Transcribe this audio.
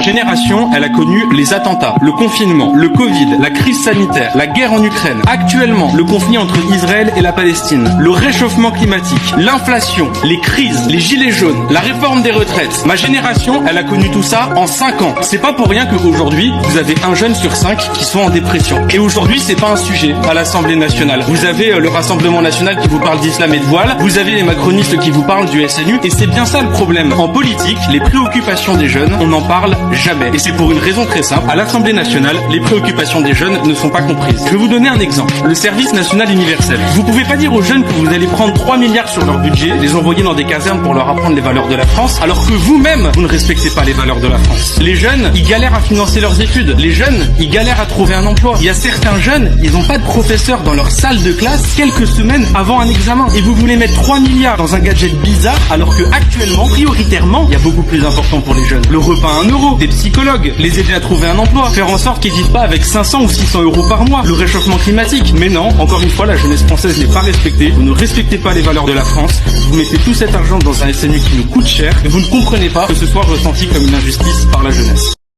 Génération, elle a connu les attentats, le confinement, le Covid, la crise sanitaire, la guerre en Ukraine, actuellement le conflit entre Israël et la Palestine, le réchauffement climatique, l'inflation, les crises, les gilets jaunes, la réforme des retraites. Ma génération, elle a connu tout ça en 5 ans. C'est pas pour rien qu'aujourd'hui, vous avez un jeune sur 5 qui sont en dépression. Et aujourd'hui, c'est pas un sujet à l'Assemblée nationale. Vous avez le Rassemblement national qui vous parle d'islam et de voile, vous avez les macronistes qui vous parlent du SNU, et c'est bien ça le problème. En politique, les préoccupations des jeunes, on n'en parle jamais. Et c'est pour une raison très simple. À l'Assemblée nationale, les préoccupations des jeunes ne sont pas comprises. Je vais vous donner un exemple. Le service national universel. Vous pouvez pas dire aux jeunes que vous allez prendre 3 milliards sur leur budget, les envoyer dans des casernes pour leur apprendre les valeurs de la France, alors que vous-même, vous ne respectez pas les valeurs de la France. Les jeunes, ils galèrent à financer leurs études. Les jeunes, ils galèrent à trouver un emploi. Il y a certains jeunes, ils n'ont pas de professeur dans leur salle de classe quelques semaines avant un examen. Et vous voulez mettre 3 milliards dans un gadget bizarre, alors que actuellement, prioritairement, il y a beaucoup plus important pour les jeunes. Le repas à 1 euro, des psychologues, les aider à trouver un emploi, faire en sorte qu'ils vivent pas avec 500 ou 600 euros par mois, le réchauffement climatique. Mais non, encore une fois, la jeunesse française n'est pas respectée, vous ne respectez pas les valeurs de la France, vous mettez tout cet argent dans un SNU qui nous coûte cher, et vous ne comprenez pas que ce soit ressenti comme une injustice par la jeunesse.